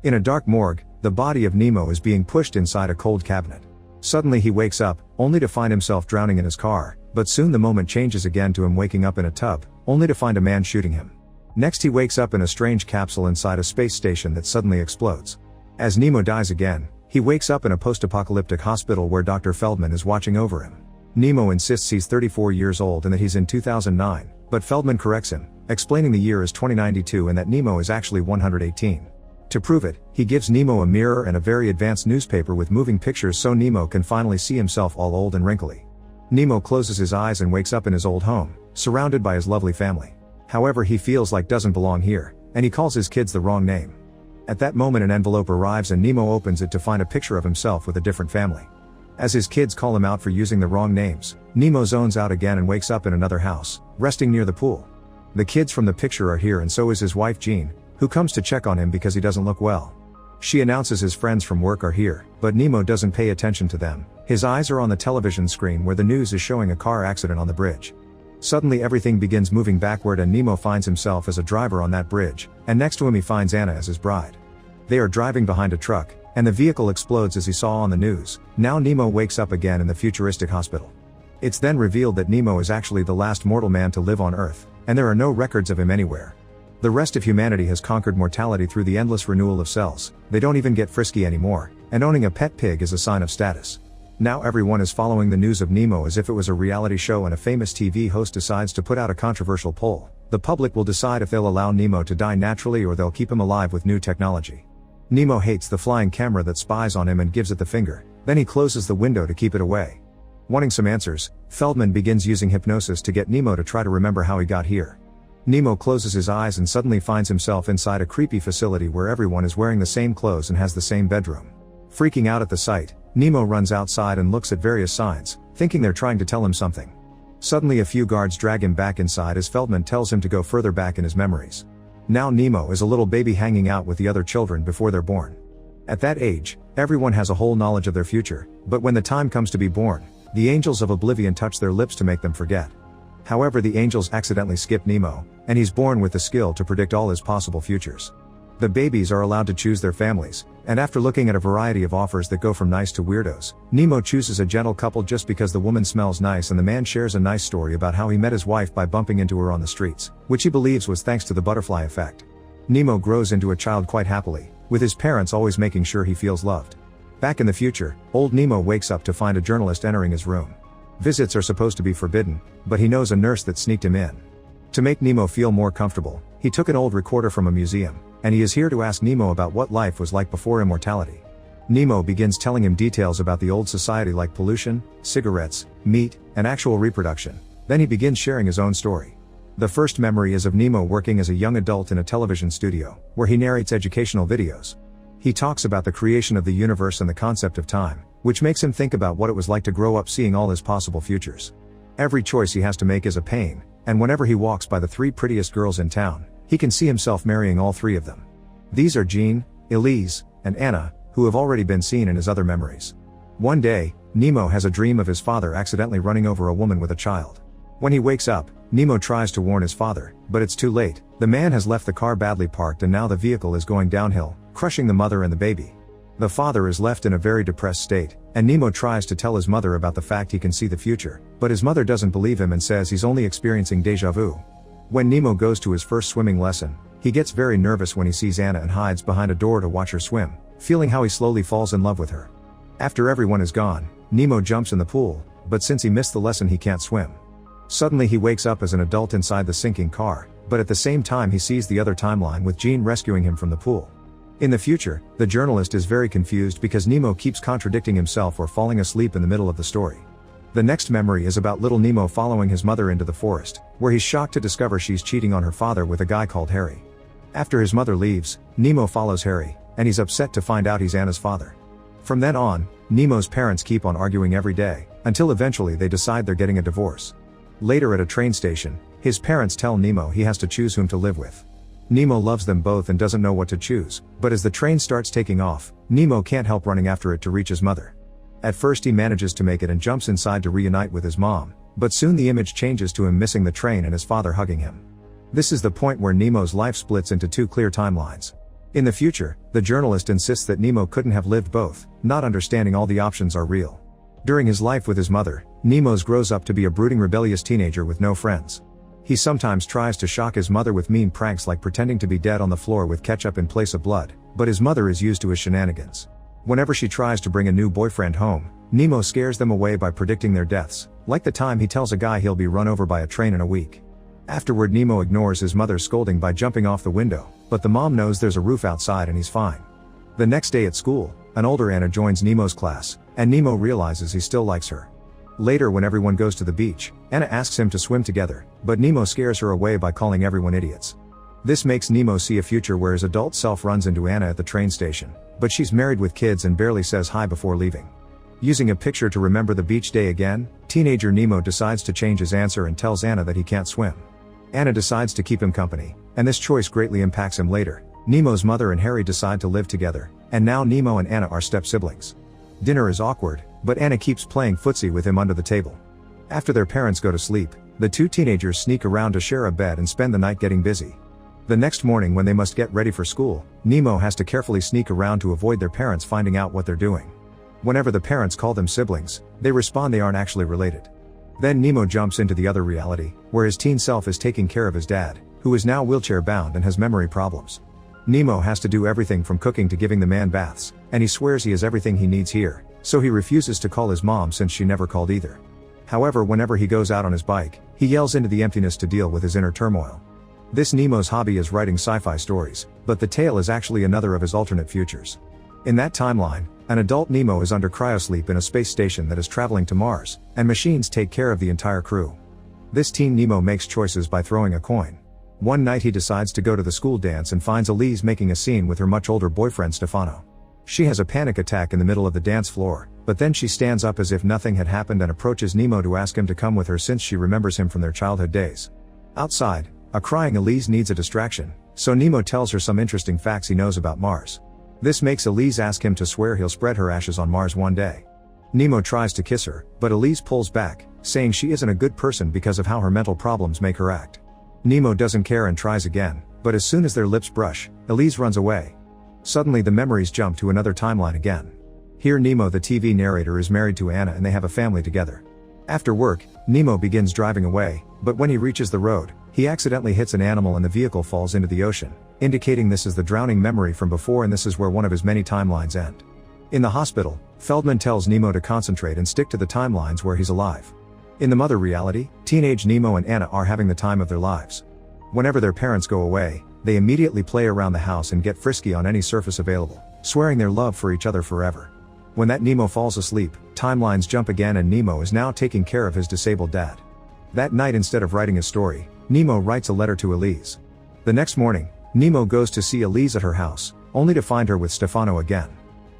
In a dark morgue, the body of Nemo is being pushed inside a cold cabinet. Suddenly he wakes up, only to find himself drowning in his car, but soon the moment changes again to him waking up in a tub, only to find a man shooting him. Next he wakes up in a strange capsule inside a space station that suddenly explodes. As Nemo dies again, he wakes up in a post-apocalyptic hospital where Dr. Feldman is watching over him. Nemo insists he's 34 years old and that he's in 2009, but Feldman corrects him, explaining the year as 2092 and that Nemo is actually 118. To prove it, he gives Nemo a mirror and a very advanced newspaper with moving pictures so Nemo can finally see himself all old and wrinkly. Nemo closes his eyes and wakes up in his old home, surrounded by his lovely family. However, he feels like doesn't belong here, and he calls his kids the wrong name. At that moment an envelope arrives and Nemo opens it to find a picture of himself with a different family. As his kids call him out for using the wrong names, Nemo zones out again and wakes up in another house, resting near the pool. The kids from the picture are here and so is his wife Jean, who comes to check on him because he doesn't look well. She announces his friends from work are here, but Nemo doesn't pay attention to them. His eyes are on the television screen where the news is showing a car accident on the bridge. Suddenly everything begins moving backward and Nemo finds himself as a driver on that bridge, and next to him he finds Anna as his bride. They are driving behind a truck, and the vehicle explodes as he saw on the news. Now Nemo wakes up again in the futuristic hospital. It's then revealed that Nemo is actually the last mortal man to live on Earth, and there are no records of him anywhere. The rest of humanity has conquered mortality through the endless renewal of cells. They don't even get frisky anymore, and owning a pet pig is a sign of status. Now everyone is following the news of Nemo as if it was a reality show and a famous TV host decides to put out a controversial poll. The public will decide if they'll allow Nemo to die naturally or they'll keep him alive with new technology. Nemo hates the flying camera that spies on him and gives it the finger, then he closes the window to keep it away. Wanting some answers, Feldman begins using hypnosis to get Nemo to try to remember how he got here. Nemo closes his eyes and suddenly finds himself inside a creepy facility where everyone is wearing the same clothes and has the same bedroom. Freaking out at the sight, Nemo runs outside and looks at various signs, thinking they're trying to tell him something. Suddenly a few guards drag him back inside as Feldman tells him to go further back in his memories. Now Nemo is a little baby hanging out with the other children before they're born. At that age, everyone has a whole knowledge of their future, but when the time comes to be born, the angels of oblivion touch their lips to make them forget. However, the angels accidentally skip Nemo, and he's born with the skill to predict all his possible futures. The babies are allowed to choose their families, and after looking at a variety of offers that go from nice to weirdos, Nemo chooses a gentle couple just because the woman smells nice and the man shares a nice story about how he met his wife by bumping into her on the streets, which he believes was thanks to the butterfly effect. Nemo grows into a child quite happily, with his parents always making sure he feels loved. Back in the future, old Nemo wakes up to find a journalist entering his room. Visits are supposed to be forbidden, but he knows a nurse that sneaked him in. To make Nemo feel more comfortable, he took an old recorder from a museum, and he is here to ask Nemo about what life was like before immortality. Nemo begins telling him details about the old society like pollution, cigarettes, meat, and actual reproduction. Then he begins sharing his own story. The first memory is of Nemo working as a young adult in a television studio, where he narrates educational videos. He talks about the creation of the universe and the concept of time, which makes him think about what it was like to grow up seeing all his possible futures. Every choice he has to make is a pain, and whenever he walks by the three prettiest girls in town, he can see himself marrying all three of them. These are Jean, Elise, and Anna, who have already been seen in his other memories. One day, Nemo has a dream of his father accidentally running over a woman with a child. When he wakes up, Nemo tries to warn his father, but it's too late. The man has left the car badly parked and now the vehicle is going downhill, crushing the mother and the baby. The father is left in a very depressed state, and Nemo tries to tell his mother about the fact he can see the future, but his mother doesn't believe him and says he's only experiencing déjà vu. When Nemo goes to his first swimming lesson, he gets very nervous when he sees Anna and hides behind a door to watch her swim, feeling how he slowly falls in love with her. After everyone is gone, Nemo jumps in the pool, but since he missed the lesson he can't swim. Suddenly he wakes up as an adult inside the sinking car, but at the same time he sees the other timeline with Jean rescuing him from the pool. In the future, the journalist is very confused because Nemo keeps contradicting himself or falling asleep in the middle of the story. The next memory is about little Nemo following his mother into the forest, where he's shocked to discover she's cheating on her father with a guy called Harry. After his mother leaves, Nemo follows Harry, and he's upset to find out he's Anna's father. From then on, Nemo's parents keep on arguing every day, until eventually they decide they're getting a divorce. Later at a train station, his parents tell Nemo he has to choose whom to live with. Nemo loves them both and doesn't know what to choose, but as the train starts taking off, Nemo can't help running after it to reach his mother. At first he manages to make it and jumps inside to reunite with his mom, but soon the image changes to him missing the train and his father hugging him. This is the point where Nemo's life splits into two clear timelines. In the future, the journalist insists that Nemo couldn't have lived both, not understanding all the options are real. During his life with his mother, Nemo grows up to be a brooding rebellious teenager with no friends. He sometimes tries to shock his mother with mean pranks like pretending to be dead on the floor with ketchup in place of blood, but his mother is used to his shenanigans. Whenever she tries to bring a new boyfriend home, Nemo scares them away by predicting their deaths, like the time he tells a guy he'll be run over by a train in a week. Afterward, Nemo ignores his mother's scolding by jumping off the window, but the mom knows there's a roof outside and he's fine. The next day at school, an older Anna joins Nemo's class, and Nemo realizes he still likes her. Later, when everyone goes to the beach, Anna asks him to swim together, but Nemo scares her away by calling everyone idiots. This makes Nemo see a future where his adult self runs into Anna at the train station, but she's married with kids and barely says hi before leaving. Using a picture to remember the beach day again, teenager Nemo decides to change his answer and tells Anna that he can't swim. Anna decides to keep him company, and this choice greatly impacts him later. Nemo's mother and Harry decide to live together, and now Nemo and Anna are step-siblings. Dinner is awkward, but Anna keeps playing footsie with him under the table. After their parents go to sleep, the two teenagers sneak around to share a bed and spend the night getting busy. The next morning, when they must get ready for school, Nemo has to carefully sneak around to avoid their parents finding out what they're doing. Whenever the parents call them siblings, they respond they aren't actually related. Then Nemo jumps into the other reality, where his teen self is taking care of his dad, who is now wheelchair-bound and has memory problems. Nemo has to do everything from cooking to giving the man baths, and he swears he has everything he needs here, so he refuses to call his mom since she never called either. However, whenever he goes out on his bike, he yells into the emptiness to deal with his inner turmoil. This Nemo's hobby is writing sci-fi stories, but the tale is actually another of his alternate futures. In that timeline, an adult Nemo is under cryosleep in a space station that is traveling to Mars, and machines take care of the entire crew. This teen Nemo makes choices by throwing a coin. One night he decides to go to the school dance and finds Elise making a scene with her much older boyfriend Stefano. She has a panic attack in the middle of the dance floor, but then she stands up as if nothing had happened and approaches Nemo to ask him to come with her since she remembers him from their childhood days. Outside, a crying Elise needs a distraction, so Nemo tells her some interesting facts he knows about Mars. This makes Elise ask him to swear he'll spread her ashes on Mars one day. Nemo tries to kiss her, but Elise pulls back, saying she isn't a good person because of how her mental problems make her act. Nemo doesn't care and tries again, but as soon as their lips brush, Elise runs away. Suddenly the memories jump to another timeline again. Here Nemo, the TV narrator, is married to Anna and they have a family together. After work, Nemo begins driving away, but when he reaches the road, he accidentally hits an animal and the vehicle falls into the ocean, indicating this is the drowning memory from before and this is where one of his many timelines end. In the hospital, Feldman tells Nemo to concentrate and stick to the timelines where he's alive. In the mother reality, teenage Nemo and Anna are having the time of their lives. Whenever their parents go away, they immediately play around the house and get frisky on any surface available, swearing their love for each other forever. When that Nemo falls asleep, timelines jump again and Nemo is now taking care of his disabled dad. That night, instead of writing a story, Nemo writes a letter to Elise. The next morning, Nemo goes to see Elise at her house, only to find her with Stefano again.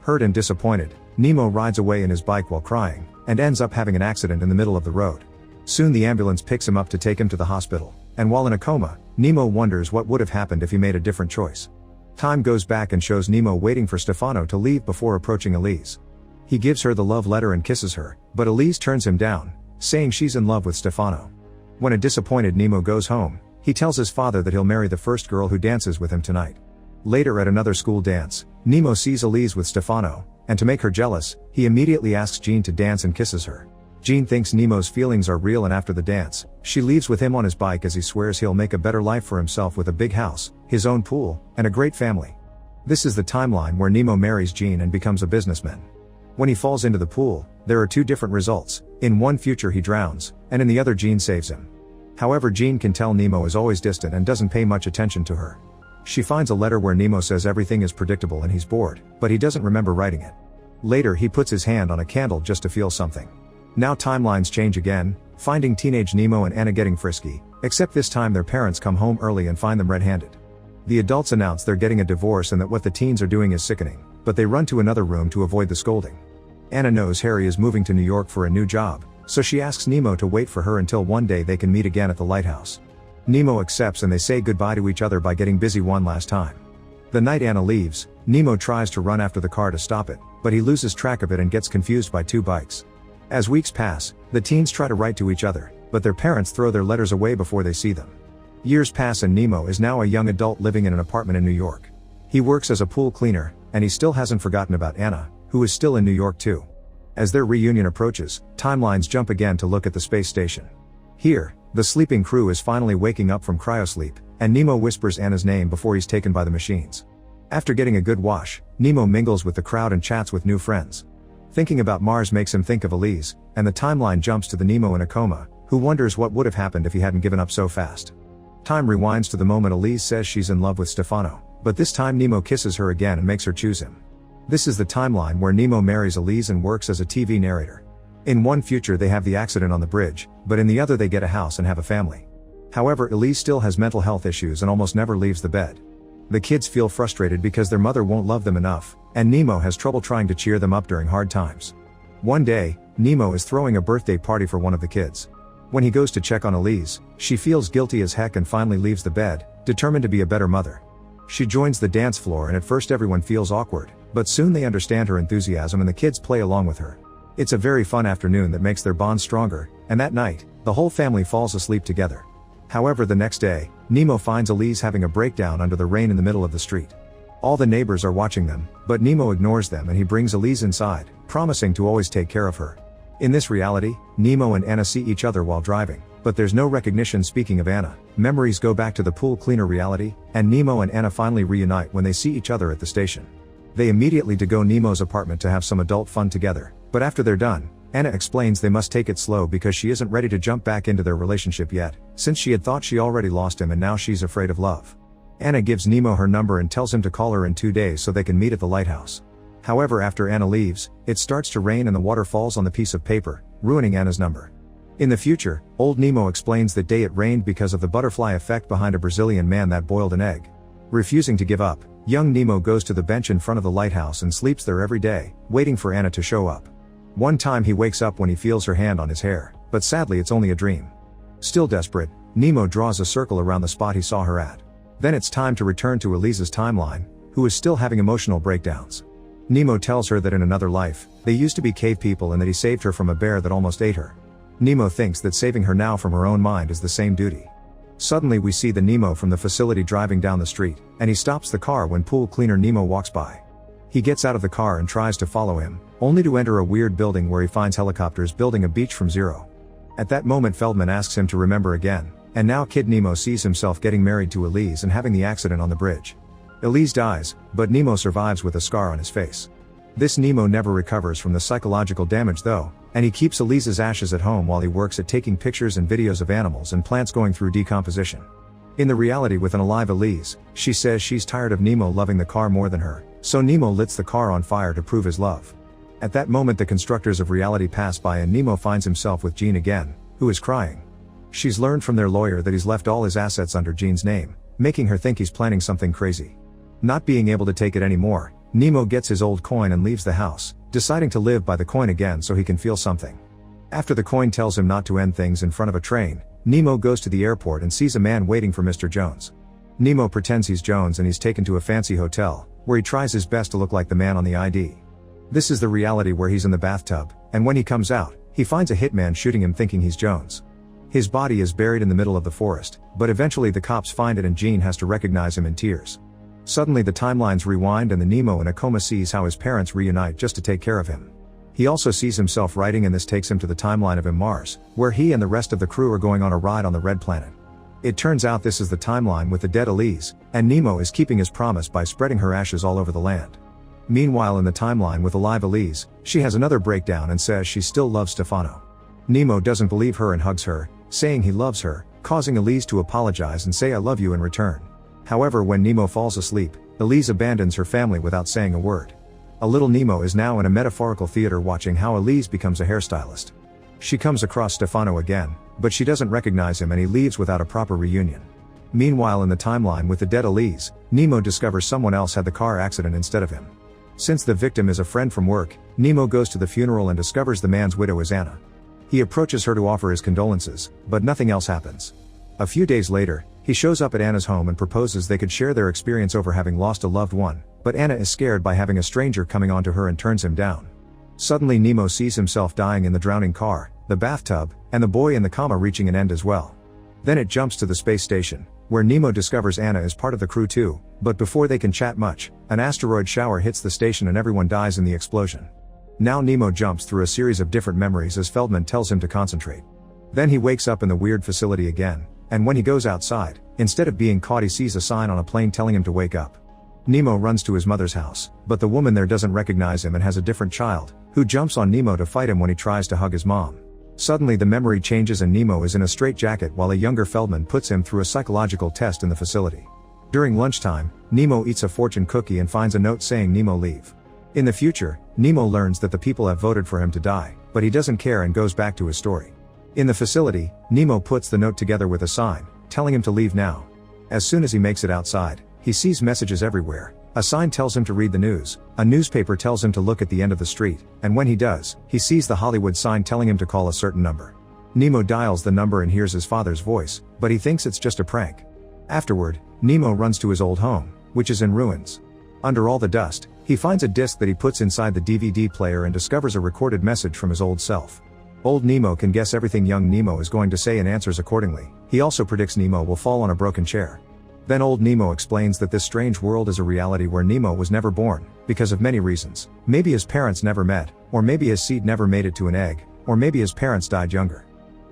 Hurt and disappointed, Nemo rides away in his bike while crying, and ends up having an accident in the middle of the road. Soon the ambulance picks him up to take him to the hospital, and while in a coma, Nemo wonders what would have happened if he made a different choice. Time goes back and shows Nemo waiting for Stefano to leave before approaching Elise. He gives her the love letter and kisses her, but Elise turns him down, saying she's in love with Stefano. When a disappointed Nemo goes home, he tells his father that he'll marry the first girl who dances with him tonight. Later at another school dance, Nemo sees Elise with Stefano, and to make her jealous, he immediately asks Jean to dance and kisses her. Jean thinks Nemo's feelings are real and after the dance, she leaves with him on his bike as he swears he'll make a better life for himself with a big house, his own pool, and a great family. This is the timeline where Nemo marries Jean and becomes a businessman. When he falls into the pool, there are two different results. In one future he drowns, and in the other Jean saves him. However, Jean can tell Nemo is always distant and doesn't pay much attention to her. She finds a letter where Nemo says everything is predictable and he's bored, but he doesn't remember writing it. Later he puts his hand on a candle just to feel something. Now timelines change again, finding teenage Nemo and Anna getting frisky, except this time their parents come home early and find them red-handed. The adults announce they're getting a divorce and that what the teens are doing is sickening, but they run to another room to avoid the scolding. Anna knows Harry is moving to New York for a new job, so she asks Nemo to wait for her until one day they can meet again at the lighthouse. Nemo accepts and they say goodbye to each other by getting busy one last time. The night Anna leaves, Nemo tries to run after the car to stop it, but he loses track of it and gets confused by two bikes. As weeks pass, the teens try to write to each other, but their parents throw their letters away before they see them. Years pass and Nemo is now a young adult living in an apartment in New York. He works as a pool cleaner, and he still hasn't forgotten about Anna, who is still in New York too. As their reunion approaches, timelines jump again to look at the space station. Here, the sleeping crew is finally waking up from cryosleep, and Nemo whispers Anna's name before he's taken by the machines. After getting a good wash, Nemo mingles with the crowd and chats with new friends. Thinking about Mars makes him think of Elise, and the timeline jumps to the Nemo in a coma, who wonders what would have happened if he hadn't given up so fast. Time rewinds to the moment Elise says she's in love with Stefano, but this time Nemo kisses her again and makes her choose him. This is the timeline where Nemo marries Elise and works as a TV narrator. In one future they have the accident on the bridge, but in the other they get a house and have a family. However, Elise still has mental health issues and almost never leaves the bed. The kids feel frustrated because their mother won't love them enough, and Nemo has trouble trying to cheer them up during hard times. One day, Nemo is throwing a birthday party for one of the kids. When he goes to check on Elise, she feels guilty as heck and finally leaves the bed, determined to be a better mother. She joins the dance floor and at first everyone feels awkward, but soon they understand her enthusiasm and the kids play along with her. It's a very fun afternoon that makes their bond stronger, and that night, the whole family falls asleep together. However, the next day, Nemo finds Elise having a breakdown under the rain in the middle of the street. All the neighbors are watching them, but Nemo ignores them and he brings Elise inside, promising to always take care of her. In this reality, Nemo and Anna see each other while driving, but there's no recognition. Speaking of Anna, memories go back to the pool cleaner reality, and Nemo and Anna finally reunite when they see each other at the station. They immediately go to Nemo's apartment to have some adult fun together, but after they're done, Anna explains they must take it slow because she isn't ready to jump back into their relationship yet, since she had thought she already lost him and now she's afraid of love. Anna gives Nemo her number and tells him to call her in 2 days so they can meet at the lighthouse. However, after Anna leaves, it starts to rain and the water falls on the piece of paper, ruining Anna's number. In the future, old Nemo explains that day it rained because of the butterfly effect behind a Brazilian man that boiled an egg. Refusing to give up, young Nemo goes to the bench in front of the lighthouse and sleeps there every day, waiting for Anna to show up. One time he wakes up when he feels her hand on his hair, but sadly it's only a dream. Still desperate, Nemo draws a circle around the spot he saw her at. Then it's time to return to Elise's timeline, who is still having emotional breakdowns. Nemo tells her that in another life, they used to be cave people and that he saved her from a bear that almost ate her. Nemo thinks that saving her now from her own mind is the same duty. Suddenly we see the Nemo from the facility driving down the street, and he stops the car when pool cleaner Nemo walks by. He gets out of the car and tries to follow him, only to enter a weird building where he finds helicopters building a beach from zero. At that moment Feldman asks him to remember again, and now Kid Nemo sees himself getting married to Elise and having the accident on the bridge. Elise dies, but Nemo survives with a scar on his face. This Nemo never recovers from the psychological damage though, and he keeps Elise's ashes at home while he works at taking pictures and videos of animals and plants going through decomposition. In the reality with an alive Elise, she says she's tired of Nemo loving the car more than her, so Nemo lights the car on fire to prove his love. At that moment the constructors of reality pass by and Nemo finds himself with Jean again, who is crying. She's learned from their lawyer that he's left all his assets under Jean's name, making her think he's planning something crazy. Not being able to take it anymore, Nemo gets his old coin and leaves the house, deciding to live by the coin again so he can feel something. After the coin tells him not to end things in front of a train, Nemo goes to the airport and sees a man waiting for Mr. Jones. Nemo pretends he's Jones and he's taken to a fancy hotel, where he tries his best to look like the man on the ID. This is the reality where he's in the bathtub, and when he comes out, he finds a hitman shooting him thinking he's Jones. His body is buried in the middle of the forest, but eventually the cops find it and Jean has to recognize him in tears. Suddenly the timelines rewind and the Nemo in a coma sees how his parents reunite just to take care of him. He also sees himself writing and this takes him to the timeline of Mars, where he and the rest of the crew are going on a ride on the red planet. It turns out this is the timeline with the dead Elise, and Nemo is keeping his promise by spreading her ashes all over the land. Meanwhile in the timeline with alive Elise, she has another breakdown and says she still loves Stefano. Nemo doesn't believe her and hugs her, saying he loves her, causing Elise to apologize and say I love you in return. However, when Nemo falls asleep, Elise abandons her family without saying a word. A little Nemo is now in a metaphorical theater watching how Elise becomes a hairstylist. She comes across Stefano again, but she doesn't recognize him and he leaves without a proper reunion. Meanwhile in the timeline with the dead Elise, Nemo discovers someone else had the car accident instead of him. Since the victim is a friend from work, Nemo goes to the funeral and discovers the man's widow is Anna. He approaches her to offer his condolences, but nothing else happens. A few days later, he shows up at Anna's home and proposes they could share their experience over having lost a loved one, but Anna is scared by having a stranger coming onto her and turns him down. Suddenly Nemo sees himself dying in the drowning car, the bathtub, and the boy in the coma reaching an end as well. Then it jumps to the space station, where Nemo discovers Anna is part of the crew too, but before they can chat much, an asteroid shower hits the station and everyone dies in the explosion. Now Nemo jumps through a series of different memories as Feldman tells him to concentrate. Then he wakes up in the weird facility again, and when he goes outside, instead of being caught he sees a sign on a plane telling him to wake up. Nemo runs to his mother's house, but the woman there doesn't recognize him and has a different child, who jumps on Nemo to fight him when he tries to hug his mom. Suddenly the memory changes and Nemo is in a straitjacket while a younger Feldman puts him through a psychological test in the facility. During lunchtime, Nemo eats a fortune cookie and finds a note saying Nemo leave. In the future, Nemo learns that the people have voted for him to die, but he doesn't care and goes back to his story. In the facility, Nemo puts the note together with a sign, telling him to leave now. As soon as he makes it outside, he sees messages everywhere. A sign tells him to read the news, a newspaper tells him to look at the end of the street, and when he does, he sees the Hollywood sign telling him to call a certain number. Nemo dials the number and hears his father's voice, but he thinks it's just a prank. Afterward, Nemo runs to his old home, which is in ruins. Under all the dust, he finds a disc that he puts inside the DVD player and discovers a recorded message from his old self. Old Nemo can guess everything young Nemo is going to say and answers accordingly. He also predicts Nemo will fall on a broken chair. Then old Nemo explains that this strange world is a reality where Nemo was never born, because of many reasons. Maybe his parents never met, or maybe his seed never made it to an egg, or maybe his parents died younger.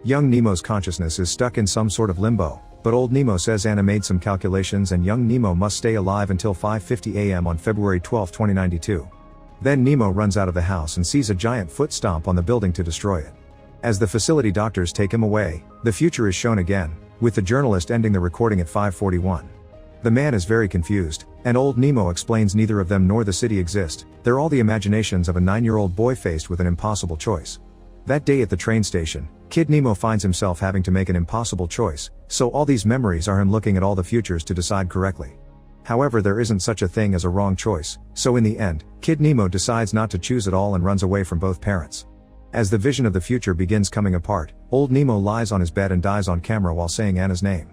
Young Nemo's consciousness is stuck in some sort of limbo, but old Nemo says Anna made some calculations and young Nemo must stay alive until 5:50 a.m. on February 12, 2092. Then Nemo runs out of the house and sees a giant foot stomp on the building to destroy it. As the facility doctors take him away, the future is shown again, with the journalist ending the recording at 5:41. The man is very confused, and old Nemo explains neither of them nor the city exist, they're all the imaginations of a 9-year-old boy faced with an impossible choice. That day at the train station, Kid Nemo finds himself having to make an impossible choice, so all these memories are him looking at all the futures to decide correctly. However, there isn't such a thing as a wrong choice, so in the end, Kid Nemo decides not to choose at all and runs away from both parents. As the vision of the future begins coming apart, old Nemo lies on his bed and dies on camera while saying Anna's name.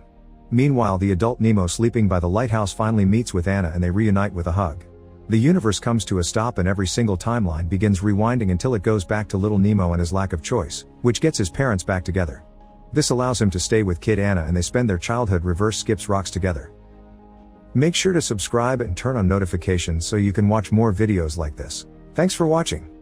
Meanwhile, the adult Nemo sleeping by the lighthouse finally meets with Anna and they reunite with a hug. The universe comes to a stop and every single timeline begins rewinding until it goes back to little Nemo and his lack of choice, which gets his parents back together. This allows him to stay with Kid Anna and they spend their childhood reverse skips rocks together. Make sure to subscribe and turn on notifications so you can watch more videos like this. Thanks for watching.